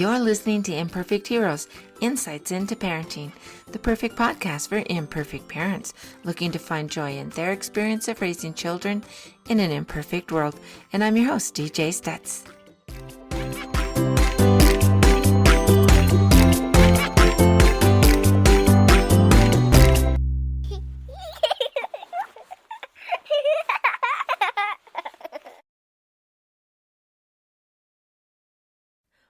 You're listening to Imperfect Heroes, Insights into Parenting, the perfect podcast for imperfect parents looking to find joy in their experience of raising children in an imperfect world. And I'm your host, DJ Stutz.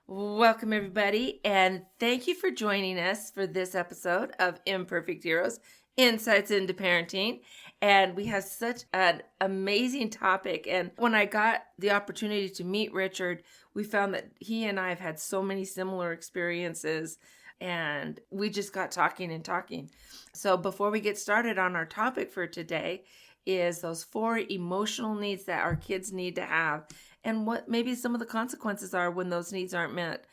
Welcome, everybody, and thank you for joining us for this episode of Imperfect Heroes, Insights into Parenting. And we have such an amazing topic. And when I got the opportunity to meet Richard, we found that he and I have had so many similar experiences, and we just got talking and talking. So before we get started on our topic for today is those 4 emotional needs that our kids need to have, and what maybe some of the consequences are when those needs aren't met.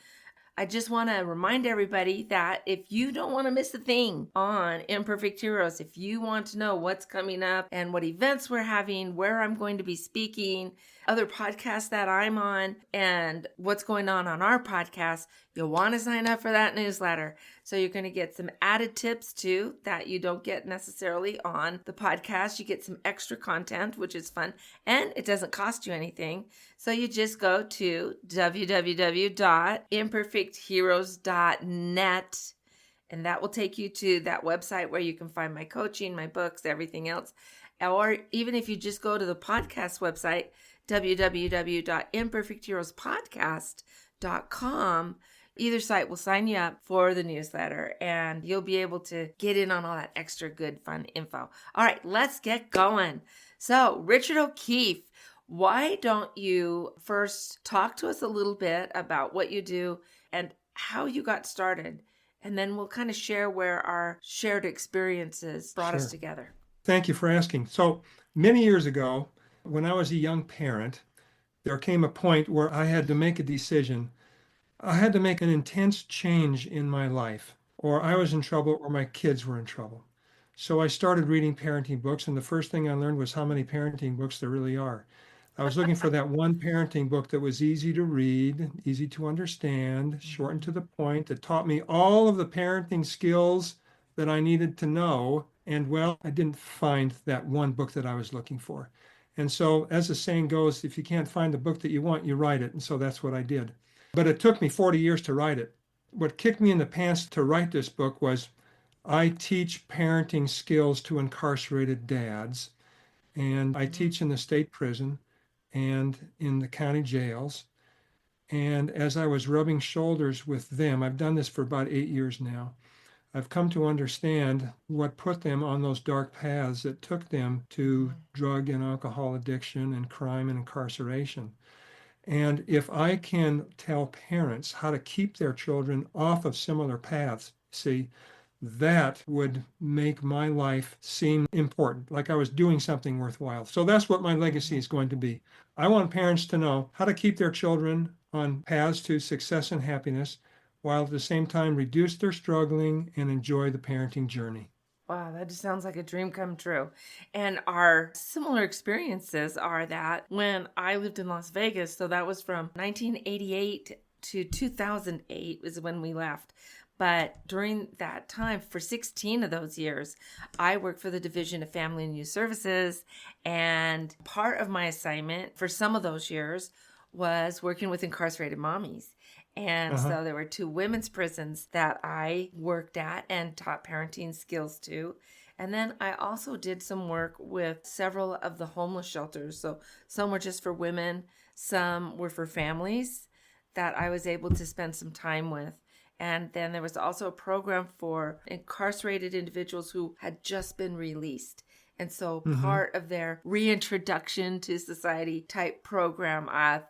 I just want to remind everybody that if you don't want to miss a thing on Imperfect Heroes, if you want to know what's coming up and what events we're having, where I'm going to be speaking, other podcasts that I'm on, and what's going on our podcast, you'll want to sign up for that newsletter. So you're going to get some added tips too that you don't get necessarily on the podcast. You get some extra content, which is fun, and it doesn't cost you anything. So you just go to www.imperfectheroes.net, and that will take you to that website where you can find my coaching, my books, everything else. Or even if you just go to the podcast website, www.imperfectheroespodcast.com, either site will sign you up for the newsletter, and you'll be able to get in on all that extra good, fun info. All right, let's get going. So, Richard O'Keefe, why don't you first talk to us a little bit about what you do and how you got started? And then we'll kind of share where our shared experiences brought us together. Thank you for asking. So many years ago, when I was a young parent, there came a point where I had to make a decision. I had to make an intense change in my life, or I was in trouble, or my kids were in trouble. So I started reading parenting books, and the first thing I learned was how many parenting books there really are. I was looking for that one parenting book that was easy to read, easy to understand, short and to the point, that taught me all of the parenting skills that I needed to know. And well, I didn't find that one book that I was looking for. And so, as the saying goes, if you can't find the book that you want, you write it. And so that's what I did. But it took me 40 years to write it. What kicked me in the pants to write this book was I teach parenting skills to incarcerated dads, and I teach in the state prison and in the county jails. And as I was rubbing shoulders with them, I've done this for about 8 years now, I've come to understand what put them on those dark paths that took them to drug and alcohol addiction and crime and incarceration. And if I can tell parents how to keep their children off of similar paths, see, that would make my life seem important, like I was doing something worthwhile. So that's what my legacy is going to be. I want parents to know how to keep their children on paths to success and happiness, while at the same time reduce their struggling and enjoy the parenting journey. Wow, that just sounds like a dream come true. And our similar experiences are that when I lived in Las Vegas, so that was from 1988 to 2008 is when we left. But during that time, for 16 of those years, I worked for the Division of Family and Youth Services. And part of my assignment for some of those years was working with incarcerated mommies. And so there were 2 women's prisons that I worked at and taught parenting skills to. And then I also did some work with several of the homeless shelters. So some were just for women, some were for families that I was able to spend some time with. And then there was also a program for incarcerated individuals who had just been released. And so part of their reintroduction to society type program, I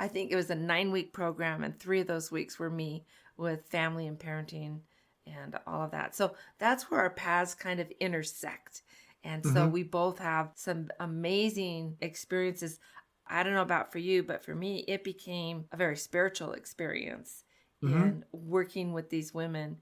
think it was a 9-week program, and 3 of those weeks were me with family and parenting and all of that. So that's where our paths kind of intersect. And so we both have some amazing experiences. I don't know about for you, but for me, it became a very spiritual experience in working with these women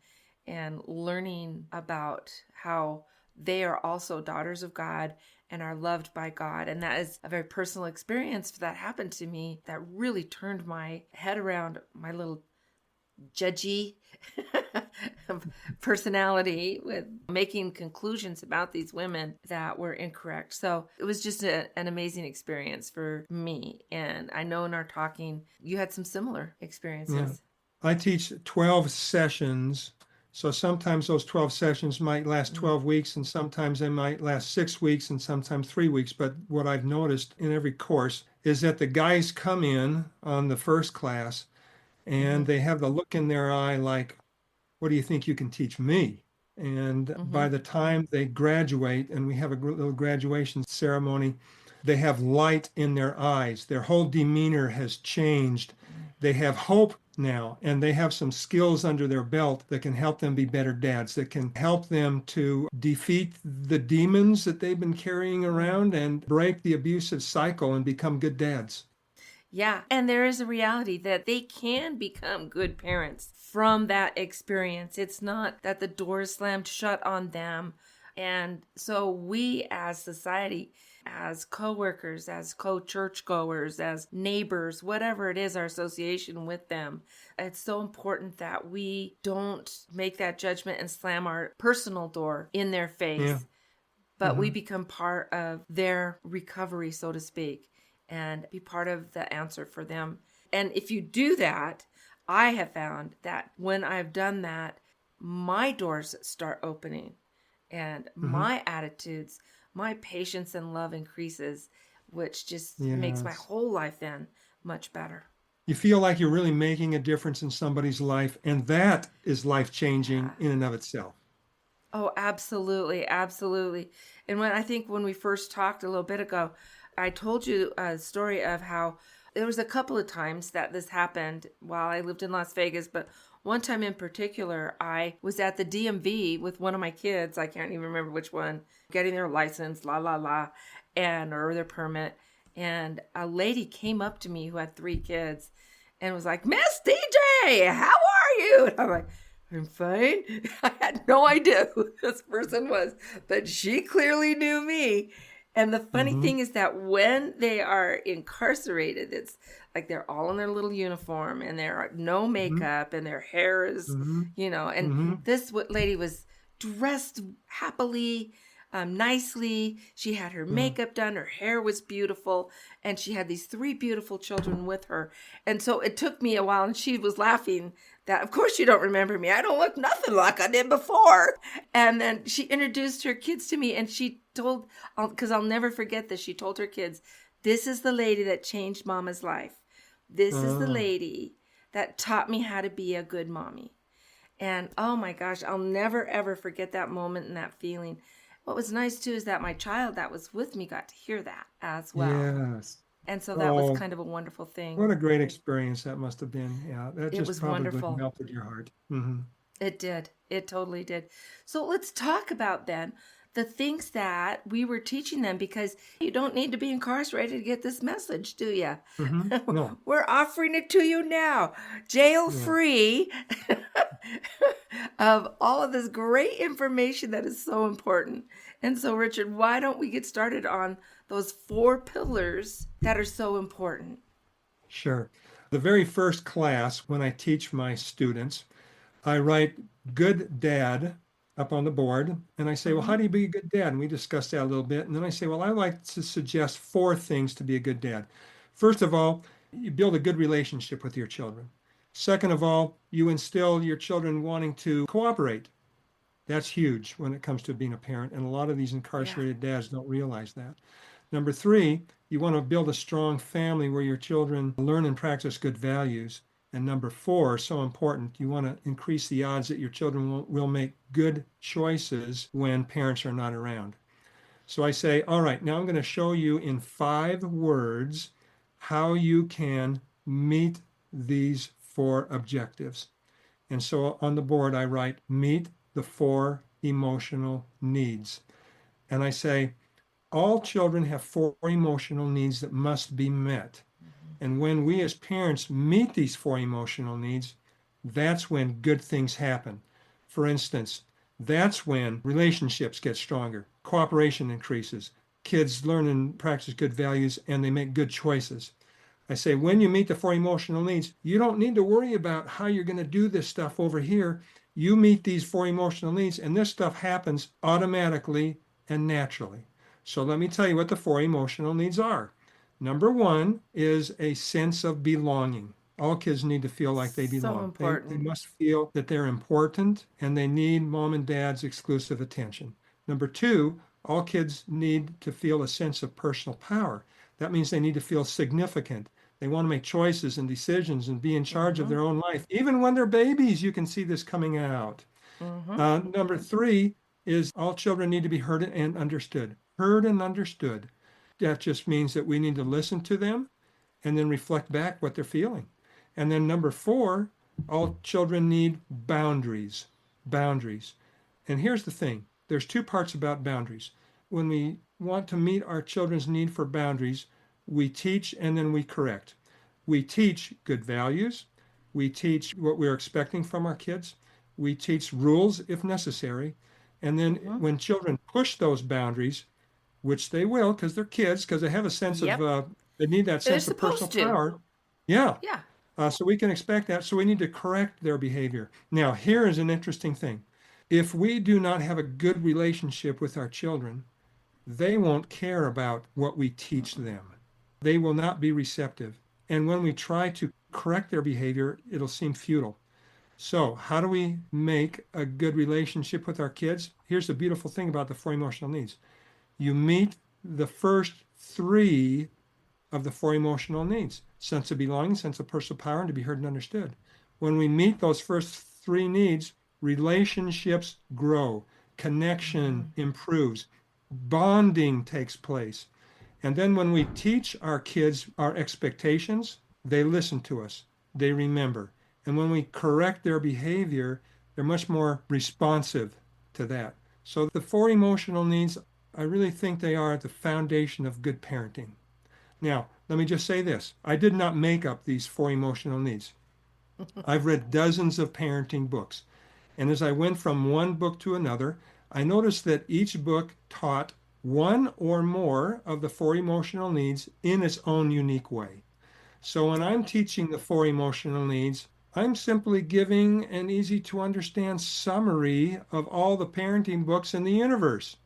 and learning about how they are also daughters of God and are loved by God. And that is a very personal experience that happened to me that really turned my head around my little judgy personality with making conclusions about these women that were incorrect. So it was just an amazing experience for me. And I know in our talking, you had some similar Yeah. experiences. I teach 12 sessions. So sometimes those 12 sessions might last Mm, 12 weeks, and sometimes they might last 6 weeks, and sometimes 3 weeks. But what I've noticed in every course is that the guys come in on the first class mm-hmm, and they have the look in their eye like, what do you think you can teach me? And mm-hmm. by the time they graduate, and we have a little graduation ceremony, they have light in their eyes. Their whole demeanor has changed. They have hope now, and they have some skills under their belt that can help them be better dads, that can help them to defeat the demons that they've been carrying Mm. around and break the abusive cycle and become good dads. Yeah. And there is a reality that they can become good parents from that experience. It's not that the door is slammed shut on them. And so we as society, as coworkers, as co-churchgoers, as neighbors, whatever it is, our association with them, it's so important that we don't make that judgment and slam our personal door in their Yeah. face, but we Hmm. become part of their recovery, so to speak, and be part of the answer for them. And if you do that, I have found that when I've done that, my doors start opening and Hmm. my attitudes, my patience and love increases, which just makes my Yes. whole life then much better. You feel like you're really making a difference in somebody's life, and that is life Yeah. changing in and of itself. Oh, absolutely, absolutely. And when we first talked a little bit ago, I told you a story of how there was a couple of times that this happened while I lived in Las Vegas, but one time in particular, I was at the DMV with one of my kids. I can't even remember which one, getting their license, la la la, and or their permit. And a lady came up to me who had three kids and was like, "Miss DJ, how are you?" And I'm like, "I'm fine." I had no idea who this person was, but she clearly knew me. And the funny Hmm. thing is that when they are incarcerated, it's like they're all in their little uniform and they're no Hmm. makeup and their hair is, Hmm. and Hmm. this lady was dressed happily, nicely. She had her Yeah. makeup done, her hair was beautiful, and she had these three beautiful children with her. And so it took me a while, and she was laughing that, of course, you don't remember me. I don't look nothing like I did before. And then she introduced her kids to me, and she told, because I'll never forget this, she told her kids, "This is the lady that changed Mama's life. This is the Ah, lady that taught me how to be a good mommy." And oh my gosh, I'll never ever forget that moment and that feeling. What was nice too is that my child that was with me got to hear that as well. yes. And so that was Oh, kind of a wonderful thing. what a great experience that must have been. Yeah, that It just was probably wonderful. melted your heart. Hmm. It did. It totally did. So let's talk about then the things that we were teaching them, because you don't need to be incarcerated to get this message, do you? Hmm. No. We're offering it to you now, jail Yeah. free, of all of this great information that is so important. And so, Richard, why don't we get started on those four pillars that are so important? Sure. The very first class, when I teach my students, I write good dad up on the board and I say, well, how Mm-hmm. do you be a good dad? And we discuss that a little bit. And then I say, well, I like to suggest four things to be a good dad. First of all, you build a good relationship with your children. Second of all, you instill your children wanting to cooperate. That's huge when it comes to being a parent. And a lot of these Yeah. incarcerated dads don't realize that. Number three, you want to build a strong family where your children learn and practice good values. And number four, so important, you want to increase the odds that your children will make good choices when parents are not around. So I say, all right, now I'm going to show you in 5 words how you can meet these four objectives. And so on the board, I write, meet the four emotional needs. And I say, all children have four emotional needs that must be met. Mm-hmm. And when we as parents meet these four emotional needs, that's when good things happen. For instance, that's when relationships get stronger, cooperation increases, kids learn and practice good values, and they make good choices. I say, when you meet the four emotional needs, you don't need to worry about how you're going to do this stuff over here. You meet these four emotional needs, and this stuff happens automatically and naturally. So let me tell you what the four emotional needs are. Number one is a sense of belonging. All kids need to feel like they So belong. They important. must feel that they're important and they need mom and dad's exclusive attention. Number two, all kids need to feel a sense of personal power. That means they need to feel significant. They want to make choices and decisions and be in charge of Mm-hmm. their own life. Even when they're babies, you can see this coming out. Mm-hmm. Number three is all children need to be heard and understood. Heard and understood. That just means that we need to listen to them and then reflect back what they're feeling. And then number four, all children need boundaries. Boundaries. And here's the thing, there's two parts about boundaries. When we want to meet our children's need for boundaries, we teach and then we correct. We teach good values. We teach what we're expecting from our kids. We teach rules if necessary. And then Mm-hmm. when children push those boundaries, which they will because they're kids, because they have a sense of, Yep. they need that They're sense of personal supposed to. power. Yeah. Yeah. So we can expect that. So we need to correct their behavior. Now, here is an interesting thing. If we do not have a good relationship with our children, they won't care about what we teach them. They will not be receptive. And when we try to correct their behavior, it'll seem futile. So, how do we make a good relationship with our kids? Here's the beautiful thing about the four emotional needs. You meet the first three of the four emotional needs: sense of belonging, sense of personal power, and to be heard and understood. When we meet those first three needs, relationships grow, Mm-hmm. connection improves, bonding takes place. And then when we teach our kids our expectations, they listen to us, they remember. And when we correct their behavior, they're much more responsive to that. So the four emotional needs, I really think they are at the foundation of good parenting. Now, let me just say this. I did not make up these four emotional needs. I've read dozens of parenting books. And as I went from one book to another, I noticed that each book taught one or more of the four emotional needs in its own unique way. So when I'm teaching the four emotional needs, I'm simply giving an easy to understand summary of all the parenting books in the universe.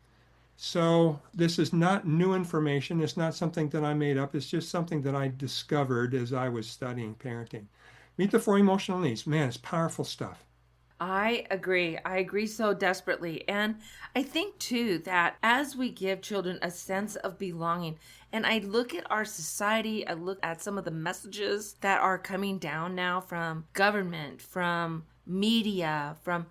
So this is not new information. It's not something that I made up. It's just something that I discovered as I was studying parenting. Meet the four emotional needs. Man, it's powerful stuff. I agree. I agree so desperately. And I think too that as we give children a sense of belonging, and I look at our society, I look at some of the messages that are coming down now from government, from media, from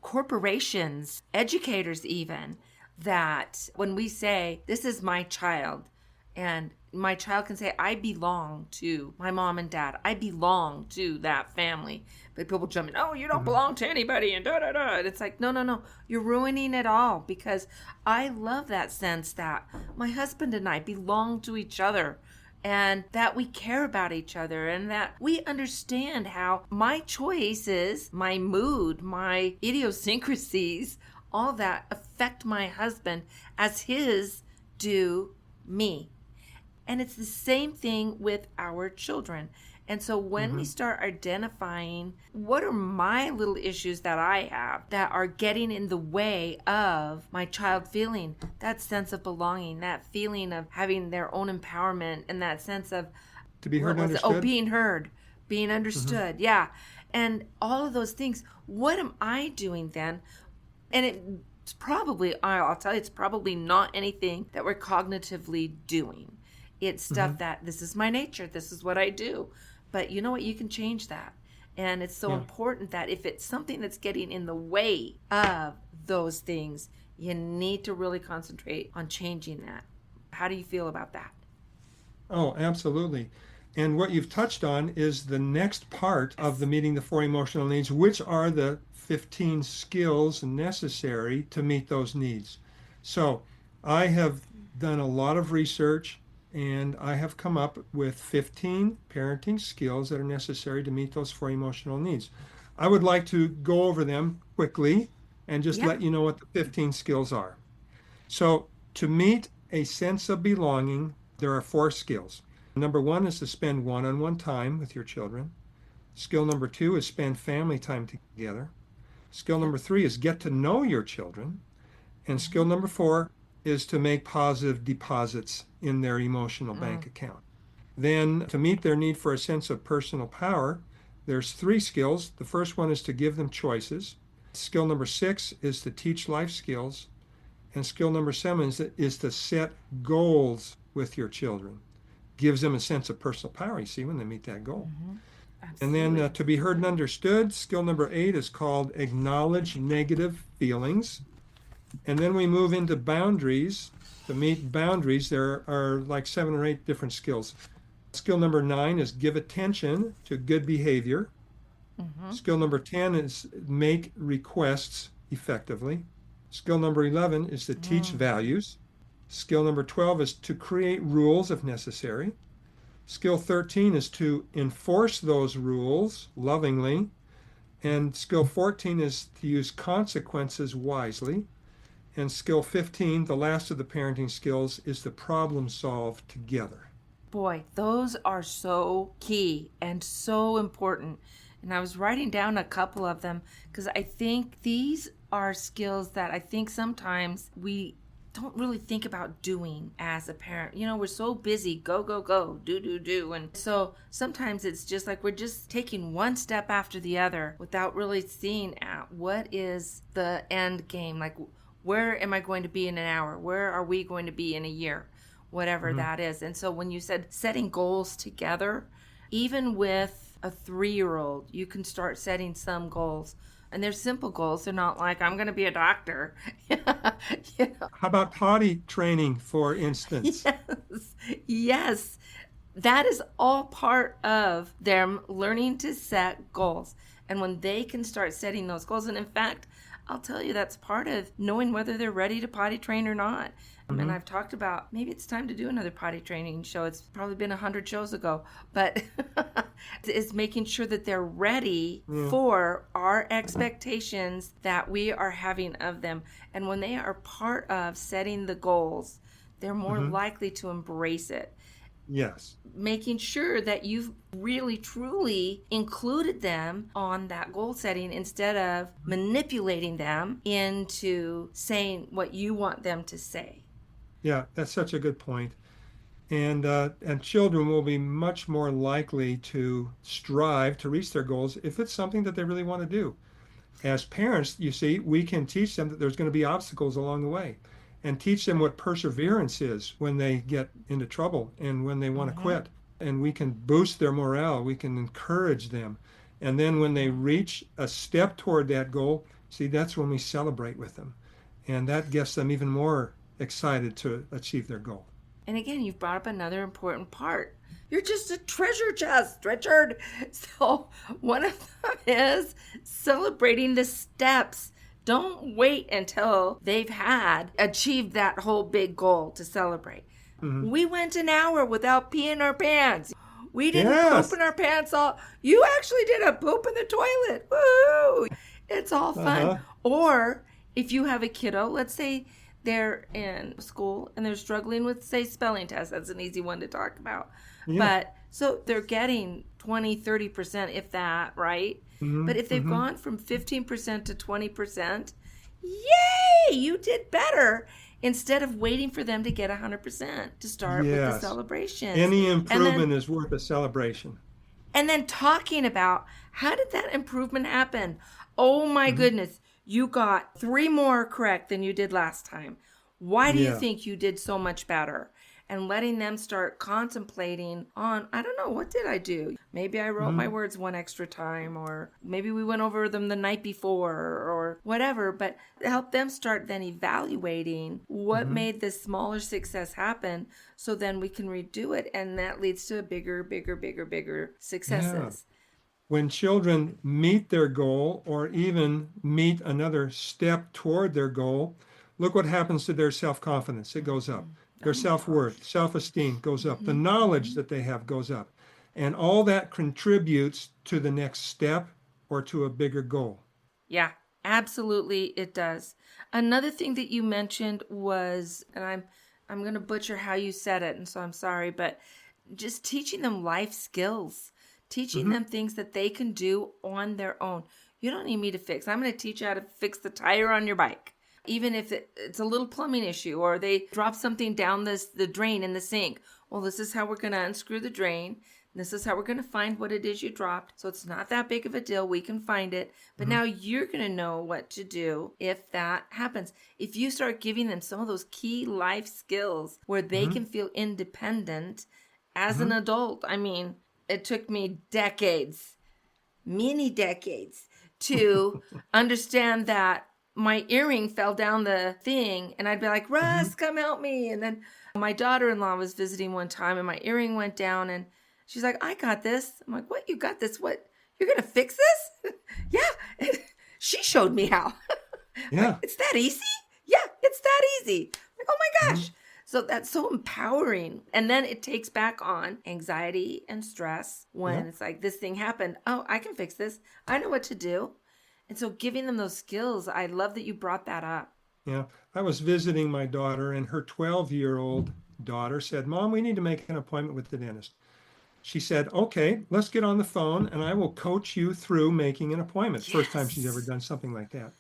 corporations, educators, even, that when we say, this is my child, and my child can say, I belong to my mom and dad. I belong to that family. But people jump in, oh, you don't Mhm. belong to anybody, and da da da. And it's like, no, no, no. You're ruining it all because I love that sense that my husband and I belong to each other and that we care about each other and that we understand how my choices, my mood, my idiosyncrasies, all that affect my husband as his do me. And it's the same thing with our children. And so when we Mhm. start identifying what are my little issues that I have that are getting in the way of my child feeling that sense of belonging, that feeling of having their own empowerment, and that sense of, To be heard what and was it? Oh, understood. being heard, being Mhm. understood. Yeah. And all of those things. What am I doing then? And it's probably, I'll tell you, it's probably not anything that we're cognitively doing. It's stuff Mhm. that this is my nature, this is what I do. But you know what? You can change that. And it's so Yeah. important that if it's something that's getting in the way of those things, you need to really concentrate on changing that. How do you feel about that? Oh, absolutely. And what you've touched on is the next part of the Yes. meeting the four emotional needs, which are the 15 skills necessary to meet those needs. So I have done a lot of research and I have come up with 15 parenting skills that are necessary to meet those four emotional needs. I would like to go over them quickly and just Yeah. let you know what the 15 skills are. So, to meet a sense of belonging, there are four skills. Number one is to spend one-on-one time with your children. Skill number two is spend family time together. Skill Yep. number three is get to know your children. And skill Mm-hmm. number four is to make positive deposits in their emotional Mm. bank account. Then, to meet their need for a sense of personal power, there's three skills. The first one is to give them choices. Skill number six is to teach life skills. And skill number seven is to set goals with your children. Gives them a sense of personal power, you see, when they meet that goal. Mm-hmm. And then Absolutely. to be heard and understood, skill number eight is called acknowledge negative feelings. And then we move into boundaries. To meet boundaries, there are like 7 or 8 different skills. Skill number 9 is give attention to good behavior. Mm-hmm. Skill number 10 is make requests effectively. Skill number 11 is to teach Mm. values. Skill number 12 is to create rules if necessary. Skill 13 is to enforce those rules lovingly. And skill 14 is to use consequences wisely. And skill 15, the last of the parenting skills, is to problem solve together. Boy, those are so key and so important. And I was writing down a couple of them because I think these are skills that I think sometimes we don't really think about doing as a parent. You know, we're so busy, go, go, go, do, do, do. And so sometimes it's just like we're just taking one step after the other without really seeing at what is the end game. Like, where am I going to be in an hour? Where are we going to be in a year? Whatever Mm-hmm. that is. And so when you said setting goals together, even with a 3-year-old, you can start setting some goals. And they're simple goals. They're not like, I'm going to be a doctor. you know? How about potty training, for instance? Yes. Yes. That is all part of them learning to set goals. And when they can start setting those goals, and in fact, I'll tell you that's part of knowing whether they're ready to potty train or not. And Mm-hmm. I've talked about maybe it's time to do another potty training show. It's probably been 100 shows ago, but it's making sure that they're ready Yeah. for our expectations that we are having of them. And when they are part of setting the goals, they're more Mm-hmm. likely to embrace it, Yes. making sure that you've really truly included them on that goal setting instead of manipulating them into saying what you want them to say. Yeah, that's such a good point. And children will be much more likely to strive to reach their goals if it's something that they really want to do. As parents, you see, we can teach them that there's going to be obstacles along the way and teach them what perseverance is when they get into trouble and when they want to Mm-hmm. quit. And we can boost their morale, we can encourage them. And then when they reach a step toward that goal, see, that's when we celebrate with them. And that gets them even more excited to achieve their goal. And again, you've brought up another important part. You're just a treasure chest, Richard. So, one of them is celebrating the steps. Don't wait until they've achieved that whole big goal to celebrate. Mm-hmm. We went an hour without peeing our pants. We didn't poop Yes. in our pants all. You actually did a poop in the toilet. Woo! It's all fun. Uh-huh. Or if you have a kiddo, let's say they're in school and they're struggling with, say, spelling tests. That's an easy one to talk about. Yeah. But so they're getting 20, 30%, if that, right? Mm-hmm. But if they've Mm-hmm. gone from 15% to 20%, yay, you did better. Instead of waiting for them to get 100% to start with the Yes. celebrations. Any And improvement then is worth a celebration. and then talking about how did that improvement happen? Oh my Mm-hmm. goodness, you got 3 more correct than you did last time. Why do you Yeah. think you did so much better? And letting them start contemplating on, I don't know, what did I do? Maybe I wrote my Mm-hmm. words one extra time, or maybe we went over them the night before, or whatever. But help them start then evaluating what Mm-hmm. made this smaller success happen, so then we can redo it. And that leads to bigger, Yeah. successes. When children meet their goal or even meet another step toward their goal, look what happens to their self-confidence. It goes up. Their Oh my gosh. self-worth, self-esteem goes up. The Mm-hmm. knowledge that they have goes up. And all that contributes to the next step or to a bigger goal. Yeah, absolutely it does. Another thing that you mentioned was, and I'm going to butcher how you said it, and so I'm sorry, but just teaching them life skills, teaching Mm-hmm. them things that they can do on their own. You don't need me to fix. I'm going to teach you how to fix the tire on your bike. Even if it's a little plumbing issue, or they drop something down the drain in the sink. Well, this is how we're going to unscrew the drain. This is how we're going to find what it is you dropped. So it's not that big of a deal. We can find it. But Mm-hmm. now you're going to know what to do if that happens. If you start giving them some of those key life skills where they Mm-hmm. can feel independent as an Mm-hmm. adult. I mean, it took me decades, many decades, to understand that my earring fell down the thing, and I'd be like, Mm-hmm. Russ, come help me. And then my daughter-in-law was visiting one time, and my earring went down, and she's like, I got this. I'm like, what? You got this? What? You're going to fix this? Yeah. And she showed me how. Like, Yeah. it's that easy? Yeah, it's that easy. Like, oh my Mm-hmm. gosh. So that's so empowering. And then it takes back on anxiety and stress Yeah. when it's like, this thing happened. Oh, I can fix this. I know what to do. And so giving them those skills, I love that you brought that up. Yeah. I was visiting my daughter, and her 12-year-old daughter said, Mom, we need to make an appointment with the dentist. She said, okay, let's get on the phone and I will coach you through making an appointment. First time she's ever Yes. done something like that.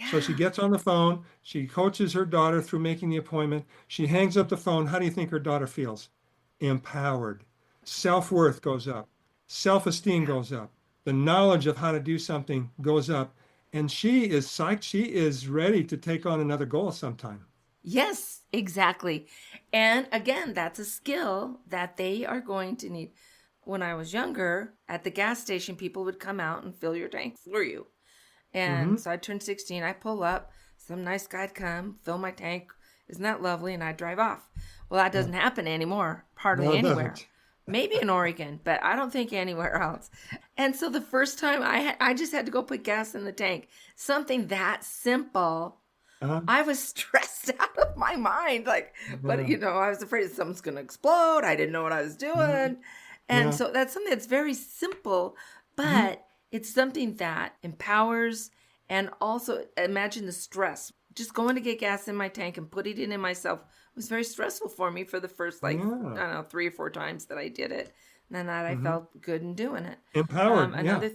So she Yeah. gets on the phone. She coaches her daughter through making the appointment. She hangs up the phone. How do you think her daughter feels? Empowered. Self-worth goes up. Self-esteem Yeah. goes up. The knowledge of how to do something goes up. And she is psyched. She is ready to take on another goal sometime. Yes, exactly. And again, that's a skill that they are going to need. When I was younger, at the gas station, people would come out and fill your tank for you. Mm-hmm. And so I turned 16, I pull up, some nice guy'd come, fill my tank. Isn't that lovely? And I'd drive off. Well, that Yeah. doesn't happen anymore, No, hardly it anywhere. doesn't. Maybe in Oregon, but I don't think anywhere else. And so the first time I just had to go put gas in the tank. Something that simple. Uh-huh. I was stressed out of my mind. Like, but Yeah. I was afraid something's going to explode. I didn't know what I was Mhm. doing. And Yeah. so that's something that's very simple, Mhm. but it's something that empowers. And also imagine the stress. Just going to get gas in my tank and putting it in myself was very stressful for me for the first, like, I Yeah. don't know, 3 or 4 times that I did it. And then that I Mhm. felt good in doing it. Empowered. Yeah. Another,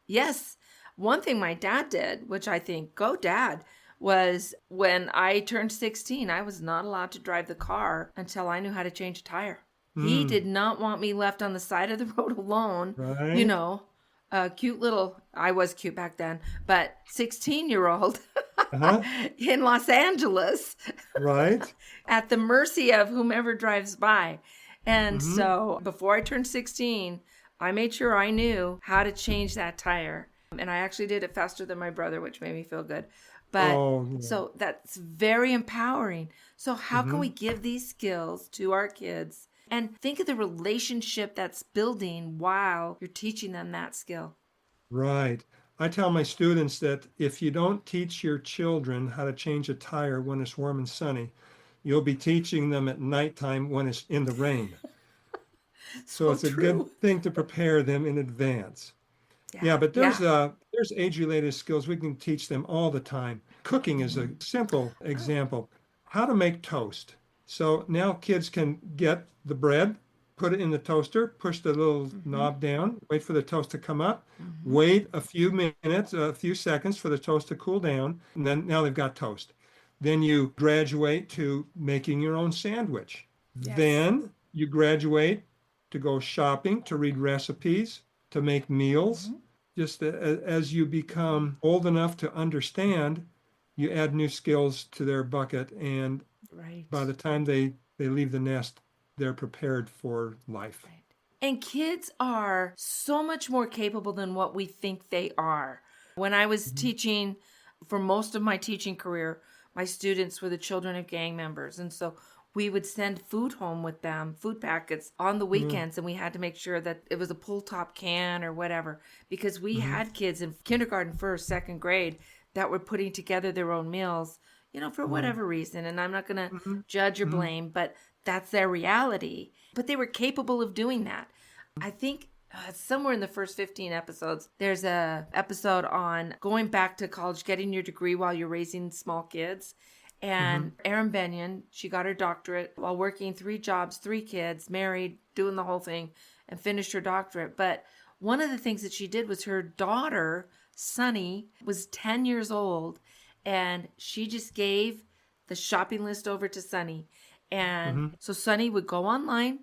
yes, one thing my dad did, which I think, go dad, was when I turned 16, I was not allowed to drive the car until I knew how to change a tire. He Mm. did not want me left on the side of the road alone, you Right. know, a cute little, I was cute back then, but 16-year-old Uh-huh. in Los Angeles Right. at the mercy of whomever drives by. And Mhm. so before I turned 16, I made sure I knew how to change that tire. And I actually did it faster than my brother, which made me feel good. But Oh, yeah. so that's very empowering. So, how can we Mhm. give these skills to our kids? And think of the relationship that's building while you're teaching them that skill. Right. I tell my students that if you don't teach your children how to change a tire when it's warm and sunny, you'll be teaching them at nighttime when it's in the rain. So So it's a good true. thing to prepare them in advance. Yeah. Yeah, but Yeah. there's age-related skills we can teach them all the time. Cooking is a Mhm. simple Oh. example. How to make toast. So now kids can get the bread, put it in the toaster, push the little Mm-hmm. knob down, wait for the toast to come up, Mm-hmm. wait a few minutes, a few seconds for the toast to cool down, and then now they've got toast. Then you graduate to making your own sandwich. Yes. Then you graduate to go shopping, to read recipes, to make meals. Mm-hmm. Just as you become old enough to understand, you add new skills to their bucket, and Right. by the time they leave the nest, they're prepared for life. Right. And kids are so much more capable than what we think they are. When I was Mhm. teaching, for most of my teaching career, my students were the children of gang members. And so we would send food home with them, food packets on the Yeah. weekends. And we had to make sure that it was a pull top can or whatever, because we Mhm. had kids in kindergarten, first, second grade that were putting together their own meals, for Mhm. whatever reason. And I'm not going to Mhm. judge or Mhm. blame, but that's their reality. But they were capable of doing that. I think somewhere in the first 15 episodes, there's a episode on going back to college, getting your degree while you're raising small kids. Mm-hmm. And Erin Benyon, she got her doctorate while working 3 jobs, 3 kids, married, doing the whole thing, and finished her doctorate. But one of the things that she did was her daughter, Sunny, was 10 years old, and she just gave the shopping list over to Sunny. And Mm-hmm. so Sunny would go online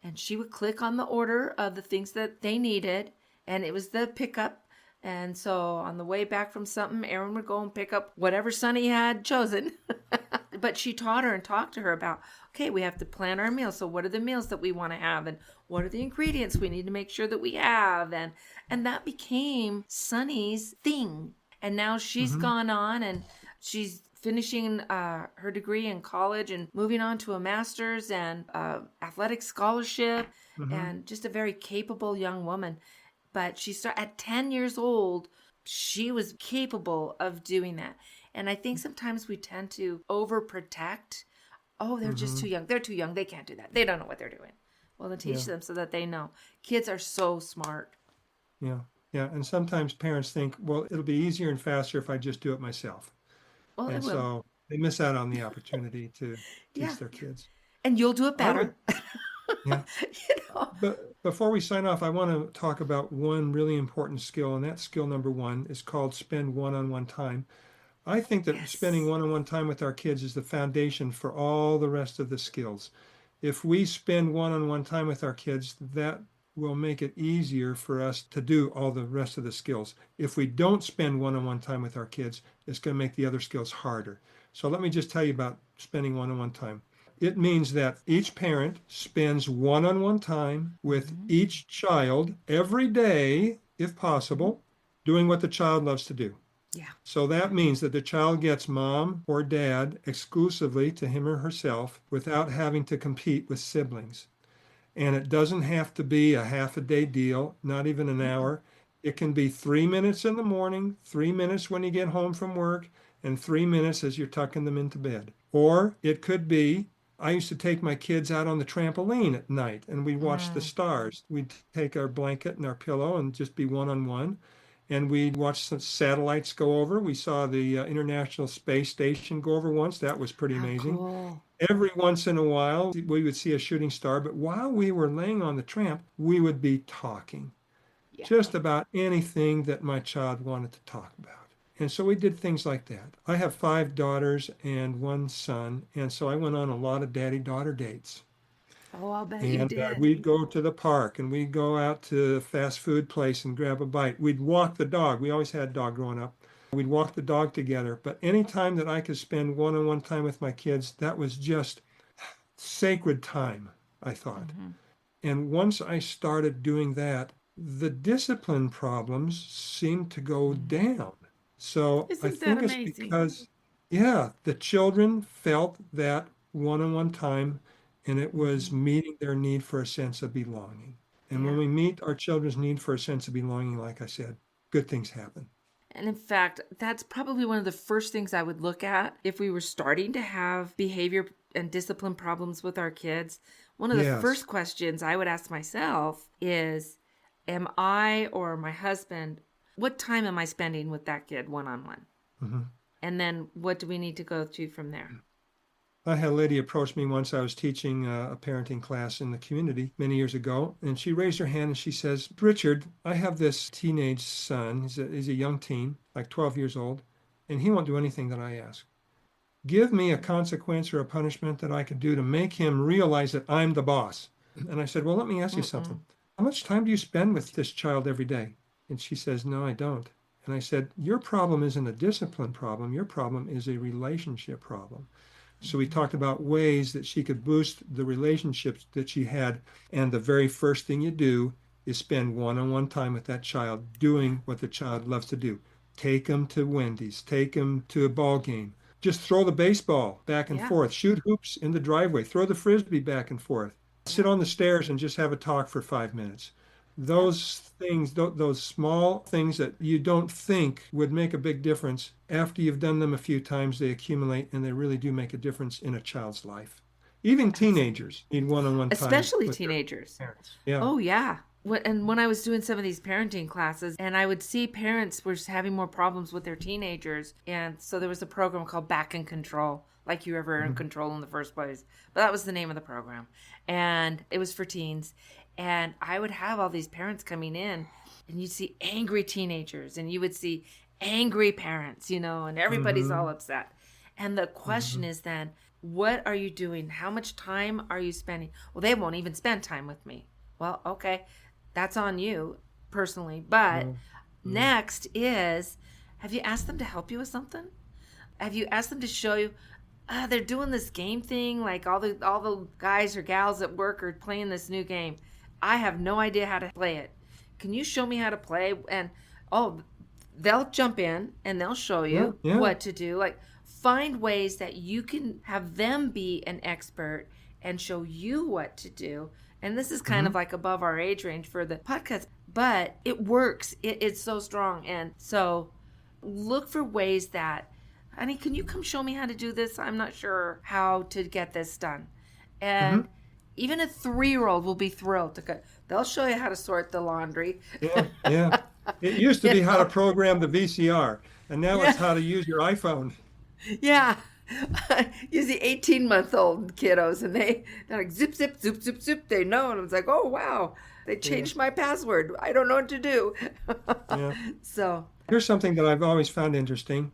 and she would click on the order of the things that they needed, and it was the pickup. And so on the way back from something, Erin would go and pick up whatever Sunny had chosen. But she taught her and talked to her about, okay, we have to plan our meals. So what are the meals that we want to have, and what are the ingredients we need to make sure that we have? And that became Sunny's thing. And now she's Mm-hmm. gone on and she's finishing her degree in college and moving on to a master's and athletic scholarship, Mm-hmm. and just a very capable young woman. But she started at 10 years old. She was capable of doing that. And I think sometimes we tend to overprotect. Oh, they're just Mm-hmm. too young. They're too young. They can't do that. They don't know what they're doing. Well, then Yeah. teach them so that they know. Kids are so smart. Yeah. Yeah. And sometimes parents think, well, it'll be easier and faster if I just do it myself. Well, it And will. so they miss out on the opportunity to Yeah. teach their kids. And you'll do it I would, better. yeah. you know? But before we sign off, I want to talk about one really important skill, and that skill number one is called spend one-on-one time. I think that spending Yes. one-on-one time with our kids is the foundation for all the rest of the skills. If we spend one-on-one time with our kids, that will make it easier for us to do all the rest of the skills. If we don't spend one-on-one time with our kids, it's going to make the other skills harder. So let me just tell you about spending one-on-one time. It means that each parent spends one-on-one time with Mm-hmm. each child every day, if Mm-hmm. possible, doing what the child loves to do. Yeah. So that means that the child gets mom or dad exclusively to him or herself without having to compete with siblings. And it doesn't have to be a half a day deal, not even an Mm-mm. hour. It can be 3 minutes in the morning, 3 minutes when you get home from work, and 3 minutes as you're tucking them into bed. Or it could be, I used to take my kids out on the trampoline at night and we'd watch the Mm. stars. We'd take our blanket and our pillow and just be one on one. And we'd watch some satellites go over. We saw the International Space Station go over once. That was pretty How amazing. cool. Every once in a while, we would see a shooting star, but while we were laying on the tramp, we would be talking Yeah. just about anything that my child wanted to talk about. And so we did things like that. I have 5 daughters and 1 son, and so I went on a lot of daddy-daughter dates. Oh, I'll bet you And did. we'd go to the park and we'd go out to a fast food place and grab a bite. We'd walk the dog. We always had a dog growing up. We'd walk the dog together. But any time that I could spend one-on-one time with my kids, that was just sacred time, I thought. Mm-hmm. And once I started doing that, the discipline problems seemed to go Mm-hmm. down. So I Isn't that think it's amazing? because, yeah, the children felt that one-on-one time and it was Mm-hmm. meeting their need for a sense of belonging. And when Yeah. we meet our children's need for a sense of belonging, like I said, good things happen. And in fact, that's probably one of the first things I would look at if we were starting to have behavior and discipline problems with our kids. One of the Yes. first questions I would ask myself is, am I or my husband, what time am I spending with that kid one on one? Mhm. And then what do we need to go to from there? I had a lady approach me once. I was teaching a parenting class in the community many years ago, and she raised her hand and she says, Richard, I have this teenage son. He's a young teen, like 12 years old, and he won't do anything that I ask. Give me a consequence or a punishment that I could do to make him realize that I'm the boss. And I said, well, let me ask you something. Mm-mm. How much time do you spend with this child every day? And she says, no, I don't. And I said, your problem isn't a discipline problem. Your problem is a relationship problem. So we Mm-hmm. talked about ways that she could boost the relationships that she had. And the very first thing you do is spend one-on-one time with that child Yeah. doing what the child loves to do. Take them to Wendy's, take them to a ball game. Just throw the baseball back and Yeah. forth, shoot hoops in the driveway, throw the frisbee back and forth, sit Yeah. on the stairs and just have a talk for 5 minutes. Yeah. Those things, those small things that you don't think would make a big difference, after you've done them a few times, they accumulate and they really do make a difference in a child's life. Even Absolutely. teenagers need one-on-one time Especially with their teenagers. parents. Yeah. Oh, yeah. when I was doing some of these parenting classes, and I would see parents were having more problems with their teenagers, and so there was a program called Back in Control, like you were ever in Mhm. control in the first place. But that was the name of the program, and it was for teens. And I would have all these parents coming in, and you'd see angry teenagers, and you would see angry parents, and everybody's all Mhm. upset. And the question Mhm. is then, what are you doing? How much time are you spending? Well, they won't even spend time with me. Well, okay, that's on you personally. But Mhm. Mhm. next is, have you asked them to help you with something? Have you asked them to show you? They're doing this game thing, like all the guys or gals at work are playing this new game. I have no idea how to play it. Can you show me how to play? And oh, they'll jump in and they'll show Yeah, you yeah. what to do. Like, find ways that you can have them be an expert and show you what to do. And this is kind of Mhm. like above our age range for the podcast, but it works. It's so strong. And so look for ways that, honey, can you come show me how to do this? I'm not sure how to get this done. Mhm. And even a 3-year old will be thrilled to go. They'll show you how to sort the laundry. Yeah, yeah. It used to you be how to know? program the VCR, and now it's Yeah. how to use your iPhone. Yeah. Usually 18-month-old kiddos, and they're like zip, zip, zoop, zoop, zoop. They know. And I was like, oh, wow. They Yeah, changed my password. I don't know what to do. yeah. So, Here's something that I've always found interesting.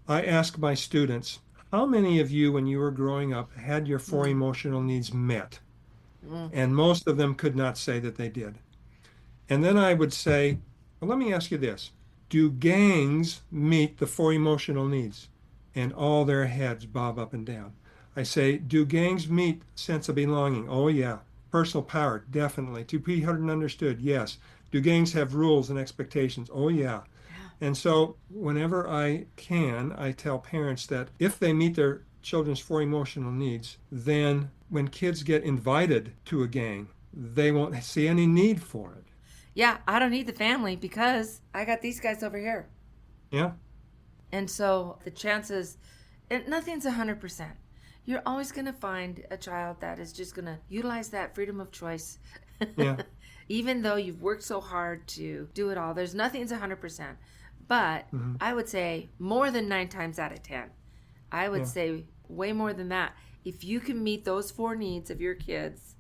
I ask my students, how many of you, when you were growing up, had your four mm, emotional needs met? mm, And most of them could not say that they did. And then I would say, well, let me ask you this. Do gangs meet the four emotional needs? And all their heads bob up and down. I say, do gangs meet sense of belonging? Oh, yeah. Personal power, definitely. To be heard and understood, yes. Do gangs have rules and expectations? Oh, yeah. yeah, And so whenever I can, I tell parents that if they meet their children's four emotional needs, then when kids get invited to a gang, they won't see any need for it. yeah, I don't need the family because I got these guys over here. Yeah, And so the chances, and nothing's 100%. You're always going to find a child that is just going to utilize that freedom of choice. yeah, Even though you've worked so hard to do it all, there's nothing's 100%. But hmm, I would say more than 9 times out of 10. I would yeah, say way more than that. If you can meet those 4 needs of your kids,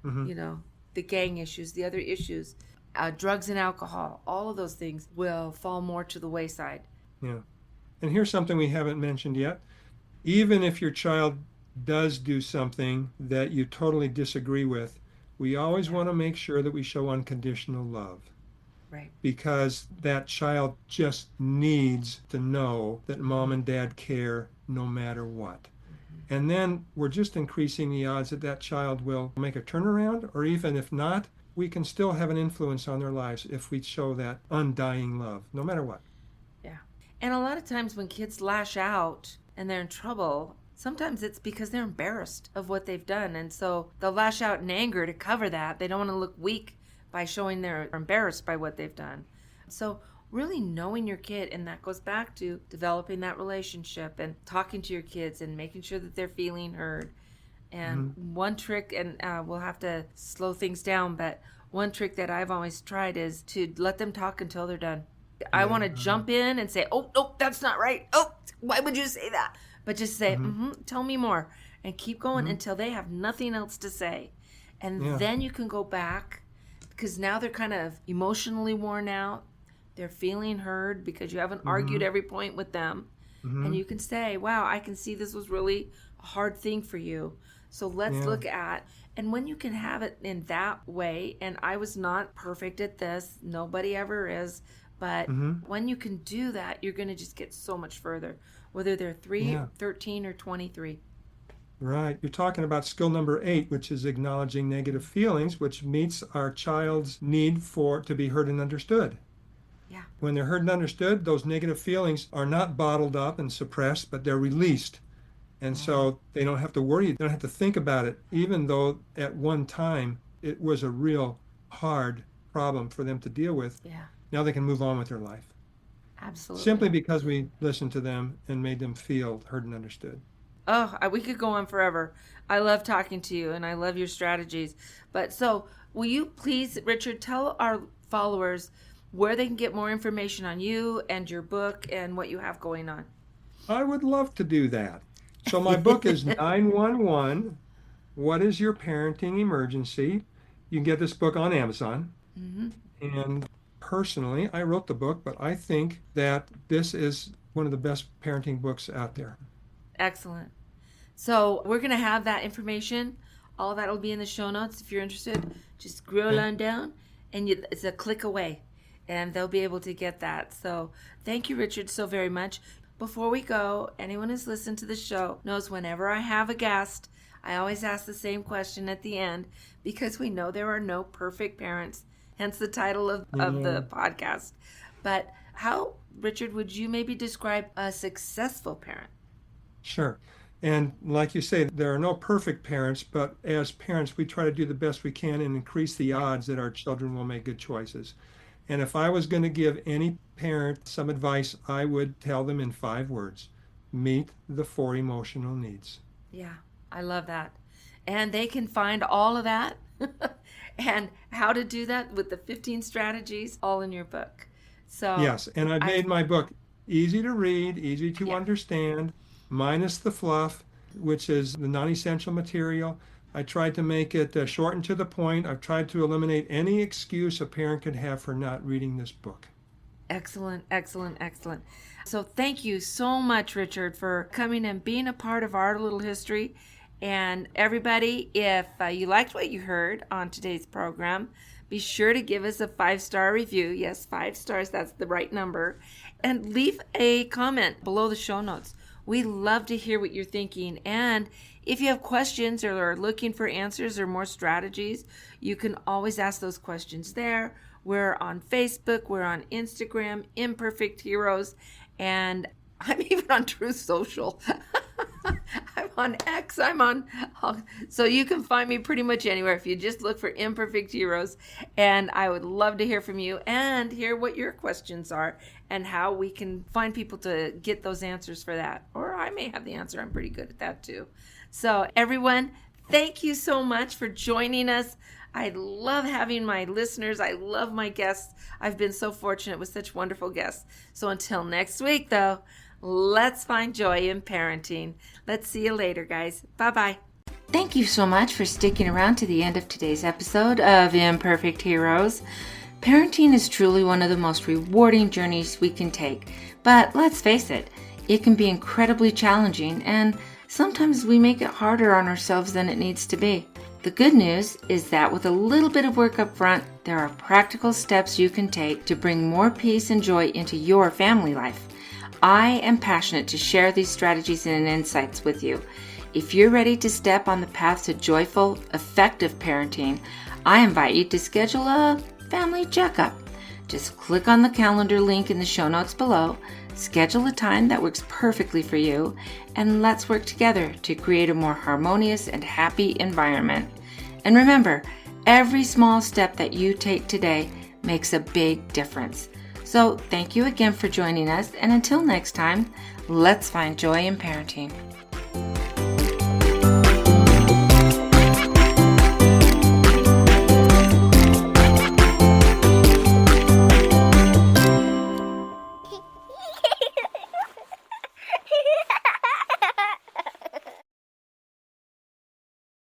hmm, you know, the gang issues, the other issues, drugs and alcohol, all of those things will fall more to the wayside. yeah. And here's something we haven't mentioned yet. Even if your child does do something that you totally disagree with, we always Yeah, want to make sure that we show unconditional love, right. because that child just needs to know that mom and dad care no matter what. Mm-hmm. And then we're just increasing the odds that that child will make a turnaround, or even if not, we can still have an influence on their lives if we show that undying love, no matter what. Yeah. And a lot of times when kids lash out and they're in trouble, sometimes it's because they're embarrassed of what they've done. And so they'll lash out in anger to cover that. They don't want to look weak by showing they're embarrassed by what they've done. So, really knowing your kid, and that goes back to developing that relationship and talking to your kids and making sure that they're feeling heard. And Hmm. one trick, and we'll have to slow things down, but one trick that I've always tried is to let them talk until they're done. I Yeah. want to jump in and say, "Oh, no, that's not right. Oh, why would you say that?" But just say, Hmm. "Tell me more," and keep going Hmm. until they have nothing else to say, and Yeah. then you can go back because now they're kind of emotionally worn out. They're feeling heard because you haven't argued Hmm. every point with them, and Hmm. you can say, "Wow, I can see this was really a hard thing for you. So let's Yeah. look at," and when you can have it in that way, and I was not perfect at this, nobody ever is, but Hmm. when you can do that, you're going to just get so much further, whether they're 3, Yeah. 13, or 23. Right. You're talking about skill number 8, which is acknowledging negative feelings, which meets our child's need for to be heard and understood. Yeah. When they're heard and understood, those negative feelings are not bottled up and suppressed, but they're released. And Mm, so they don't have to worry, they don't have to think about it, even though at one time it was a real hard problem for them to deal with. yeah, Now they can move on with their life absolutely. simply because we listened to them and made them feel heard and understood. We could go on forever. I love talking to you and I love your strategies. But so, will you please, Richard, tell our followers where they can get more information on you and your book and what you have going on? I would love to do that. So my book is 911, What is Your Parenting Emergency? You can get this book on Amazon. Mm-hmm. And personally, I wrote the book, but I think that this is one of the best parenting books out there. Excellent. So we're going to have that information. All that will be in the show notes. If you're interested, just scroll on down and it's a click away and they'll be able to get that. So thank you, Richard, so very much. Before we go, anyone who's listened to the show knows whenever I have a guest, I always ask the same question at the end because we know there are no perfect parents, hence the title of the podcast. But how, Richard, would you maybe describe a successful parent? Sure. And like you say, there are no perfect parents, but as parents, we try to do the best we can and increase the odds that our children will make good choices. And if I was going to give any parent some advice, I would tell them in 5 words: meet the 4 emotional needs. Yeah, I love that. And they can find all of that and how to do that with the 15 strategies all in your book. So yes, and I've made my book easy to read, easy to understand, minus the fluff, which is the non-essential material. I tried to make it short and to the point. I've tried to eliminate any excuse a parent could have for not reading this book. Excellent, excellent, excellent. So thank you so much, Richard, for coming and being a part of our little history. And everybody, if you liked what you heard on today's program, be sure to give us a 5-star review. Yes, 5 stars, that's the right number. And leave a comment below the show notes. We love to hear what you're thinking. And if you have questions or are looking for answers or more strategies, you can always ask those questions there. We're on Facebook, we're on Instagram, Imperfect Heroes, and I'm even on Truth Social. I'm on X, so you can find me pretty much anywhere if you just look for Imperfect Heroes. And I would love to hear from you and hear what your questions are and how we can find people to get those answers for that. Or I may have the answer. I'm pretty good at that too. So everyone, thank you so much for joining us. I love having my listeners. I love my guests. I've been so fortunate with such wonderful guests. So until next week, though, let's find joy in parenting. Let's see you later, guys. Bye-bye. Thank you so much for sticking around to the end of today's episode of Imperfect Heroes. Parenting is truly one of the most rewarding journeys we can take. But let's face it, it can be incredibly challenging, and sometimes we make it harder on ourselves than it needs to be. The good news is that with a little bit of work up front, there are practical steps you can take to bring more peace and joy into your family life. I am passionate to share these strategies and insights with you. If you're ready to step on the path to joyful, effective parenting, I invite you to schedule a family checkup. Just click on the calendar link in the show notes below, schedule a time that works perfectly for you, and let's work together to create a more harmonious and happy environment. And remember, every small step that you take today makes a big difference. So thank you again for joining us, and until next time, let's find joy in parenting.